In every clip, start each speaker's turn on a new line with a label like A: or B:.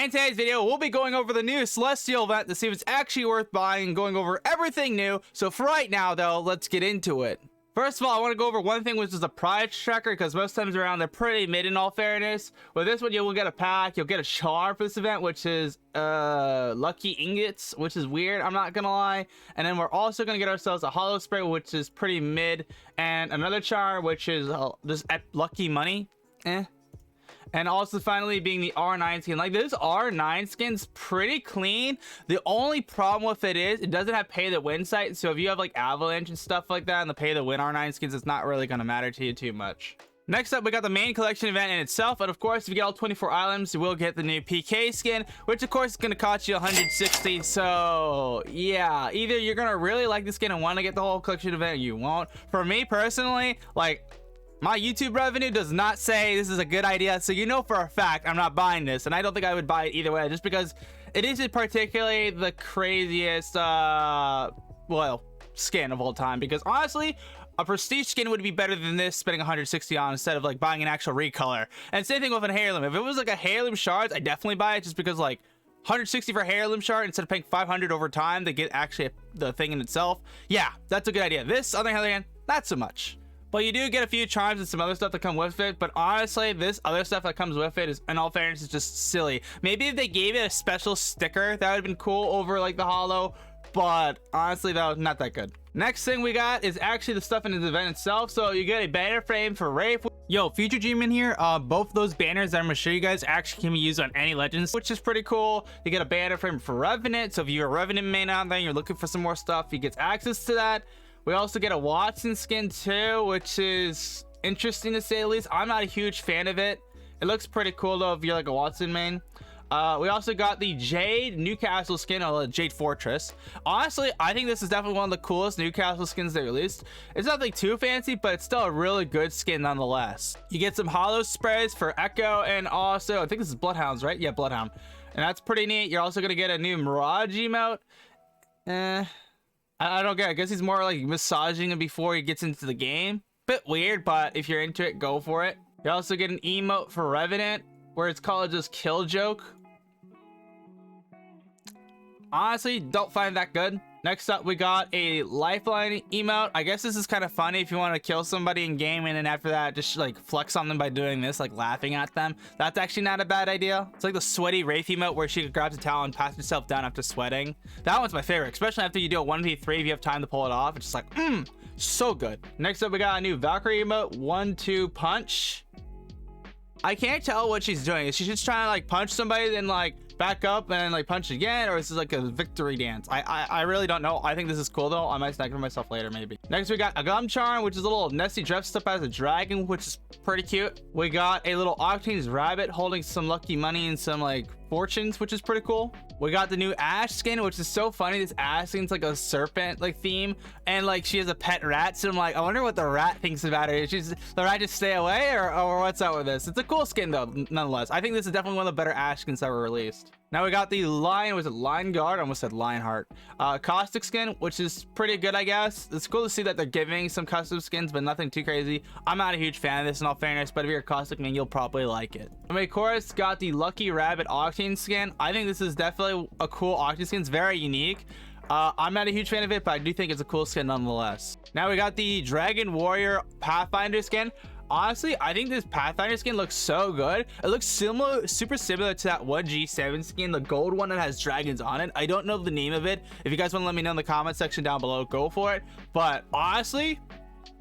A: in today's video, we'll be going over the new Celestial event to see if it's actually worth buying and going over everything new. So for right now, though, let's get into it. First of all, I want to go over one thing, which is the price tracker, because most times around they're pretty mid in all fairness. With this one, you will get a pack, you'll get a charm for this event, which is lucky ingots, which is weird, I'm not gonna lie. And then we're also gonna get ourselves a hollow spray, which is pretty mid, and another charm, which is just lucky money. And also finally being the R9 skin. Like, this R9 skin's pretty clean. The only problem with it is it doesn't have pay to win site. So if you have like Avalanche and stuff like that and the pay to win R9 skins, it's not really going to matter to you too much. Next up, we got the main collection event in itself. And of course, if you get all 24 items, you will get the new PK skin, which of course is going to cost you 160. So yeah, either you're going to really like the skin and want to get the whole collection event, or you won't. For me personally, like, my YouTube revenue does not say this is a good idea, so you know for a fact I'm not buying this, and I don't think I would buy it either way, just because it isn't particularly the craziest well, skin of all time. Because honestly, a prestige skin would be better than this, spending 160 on, instead of like buying an actual recolor. And same thing with an heirloom. If it was like a heirloom shards, I'd definitely buy it, just because like 160 for a heirloom shard instead of paying 500 over time to get actually the thing in itself. Yeah, that's a good idea. This, on the other hand, not so much. But you do get a few charms and some other stuff that come with it. But honestly, this other stuff that comes with it is, in all fairness, is just silly. Maybe if they gave it a special sticker, that would have been cool over like the hollow. But honestly, though, not that good. Next thing we got is actually the stuff in the event itself. So you get a banner frame for Wraith. Yo, future G-Man here. Both those banners that I'm gonna show you guys actually can be used on any legends, which is pretty cool. You get a banner frame for Revenant. So if you're a Revenant main out there, you're looking for some more stuff, you get access to that. We also get a Watson skin too, which is interesting to say the least. I'm not a huge fan of it. It looks pretty cool though if you're like a Watson main. We also got the Jade Newcastle skin, or Jade Fortress. Honestly, I think this is definitely one of the coolest Newcastle skins they released. It's nothing too fancy, but it's still a really good skin nonetheless. You get some hollow sprays for Echo, and also, I think this is Bloodhounds, right? Yeah, Bloodhound. And that's pretty neat. You're also going to get a new Mirage emote. I don't get it. I guess he's more like massaging him before he gets into the game. Bit weird, but if you're into it, go for it. You also get an emote for Revenant, where it's called just Kill Joke. Honestly, don't find that good. Next up, we got a Lifeline emote. I guess this is kind of funny if you want to kill somebody in game, and then after that, just like flex on them by doing this, like laughing at them. That's actually not a bad idea. It's like the sweaty Wraith emote where she grabs a towel and passes herself down after sweating. That one's my favorite, especially after you do a 1v3 if you have time to pull it off. It's just like, so good. Next up, we got a new Valkyrie emote, 1-2 punch. I can't tell what she's doing. Is she just trying to like punch somebody, then like back up and like punch again, or is this like a victory dance? I really don't know. I think this is cool though. I might snack for myself later maybe. Next we got a gum charm, which is a little Nessie dressed up as a dragon, which is pretty cute. We got a little Octane's rabbit holding some lucky money and some like fortunes, which is pretty cool. We got the new Ash skin, which is so funny. This Ash skin's like a serpent like theme, and like she has a pet rat, so I'm like, I wonder what the rat thinks about her. Is the rat just stay away, or what's up with this? It's a cool skin though, nonetheless. I think this is definitely one of the better Ash skins ever released. Now we got the was it Lion Guard? I almost said Lionheart. Caustic skin, which is pretty good, I guess. It's cool to see that they're giving some custom skins, but nothing too crazy. I'm not a huge fan of this in all fairness, but if you're a Caustic man, you'll probably like it. And we of course got the Lucky Rabbit Octane skin. I think this is definitely a cool Octane skin. It's very unique. I'm not a huge fan of it, but I do think it's a cool skin nonetheless. Now we got the Dragon Warrior Pathfinder skin. Honestly, I think this Pathfinder skin looks so good. It looks super similar to that 1G7 skin, the gold one that has dragons on it. I don't know the name of it. If you guys want to let me know in the comment section down below, go for it. But honestly,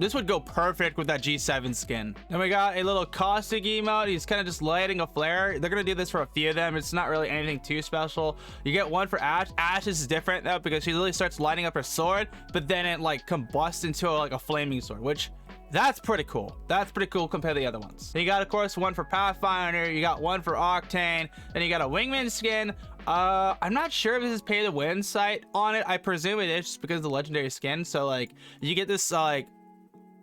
A: this would go perfect with that G7 skin. Then we got a little Caustic emote. He's kind of just lighting a flare. They're gonna do this for a few of them. It's not really anything too special. You get one for Ash. Ash is different though, because she literally starts lighting up her sword, but then it like combusts into like a flaming sword, which that's pretty cool. That's pretty cool compared to the other ones. Then you got, of course, one for Pathfinder. You got one for Octane. Then you got a Wingman skin. I'm not sure if this is pay to win site on it. I presume it is just because of the legendary skin. So like, you get this like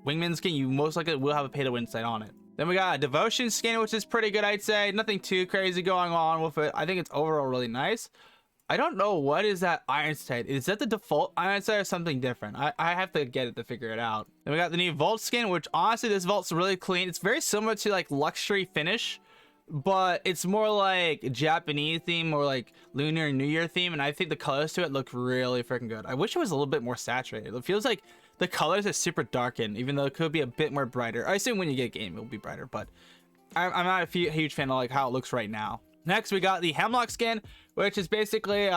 A: Wingman skin, you most likely will have a pay to win site on it. Then we got a Devotion skin, which is pretty good, I'd say. Nothing too crazy going on with it. I think it's overall really nice. I don't know what is that iron sight. Is that the default iron sight or something different? I have to get it to figure it out. Then we got the new Vault skin, which honestly this Vault's really clean. It's very similar to like luxury finish, but it's more like Japanese theme or like Lunar New Year theme, and I think the colors to it look really freaking good. I wish it was a little bit more saturated. It feels like the colors are super darkened, even though it could be a bit more brighter. I assume when you get a game, it'll be brighter, but I'm not a huge fan of like how it looks right now. Next, we got the Hemlock skin, which is basically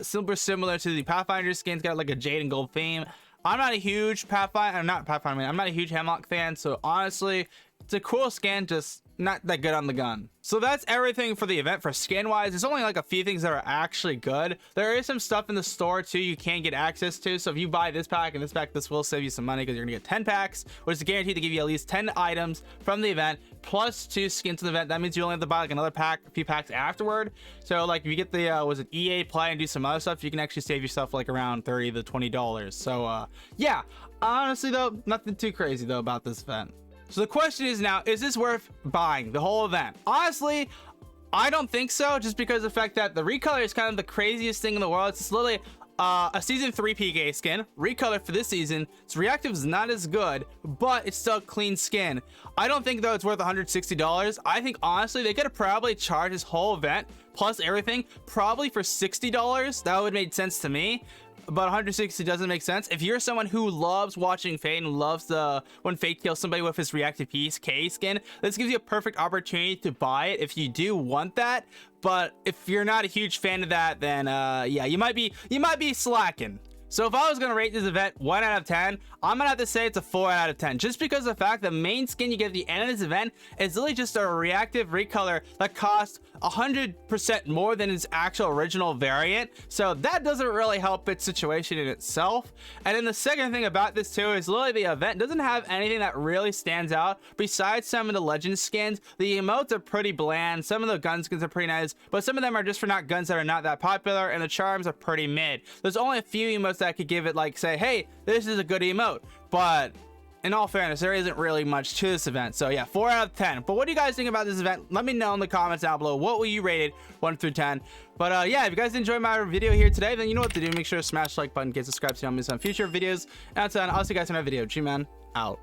A: super similar to the Pathfinder skin. It's got like a jade and gold theme. I'm not a huge Pathfinder, I'm not a huge Hemlock fan, so honestly, it's a cool skin, just not that good on the gun. So that's everything for the event for skin wise. There's only like a few things that are actually good. There is some stuff in the store too you can get access to. So if you buy this pack and this pack, this will save you some money because you're gonna get 10 packs, which is guaranteed to give you at least 10 items from the event plus 2 skins to the event. That means you only have to buy like another pack, a few packs afterward. So like if you get the was it EA play and do some other stuff, you can actually save yourself like around $30 to $20. So yeah, honestly though, nothing too crazy though about this event. So the question is now, is this worth buying the whole event? Honestly, I don't think so, just because of the fact that the recolor is kind of the craziest thing in the world. It's literally a season 3 PK skin, recolor for this season. Its reactive is not as good, but it's still a clean skin. I don't think though it's worth $160. I think honestly they could have probably charged this whole event plus everything probably for $60. That would make sense to me. But 160 doesn't make sense. If you're someone who loves watching Fate and loves when Fate kills somebody with his reactive piece K skin, this gives you a perfect opportunity to buy it if you do want that. But if you're not a huge fan of that, then yeah, you might be slacking. So if I was gonna rate this event 1 out of 10, I'm gonna have to say it's a 4 out of 10, just because of the fact the main skin you get at the end of this event is really just a reactive recolor that costs 100% more than its actual original variant. So that doesn't really help its situation in itself. And then the second thing about this too is literally the event doesn't have anything that really stands out besides some of the legend skins. The emotes are pretty bland, some of the gun skins are pretty nice, but some of them are just for not guns that are not that popular, and the charms are pretty mid. There's only a few emotes that could give it like say, hey, this is a good emote, but in all fairness, there isn't really much to this event. So yeah, 4 out of 10. But what do you guys think about this event? Let me know in the comments down below. What will you rate it 1 through 10? But yeah, if you guys enjoyed my video here today, then you know what to do. Make sure to smash the like button, get subscribed so you don't miss on future videos. And until then, I'll see you guys in another video. GMAN out.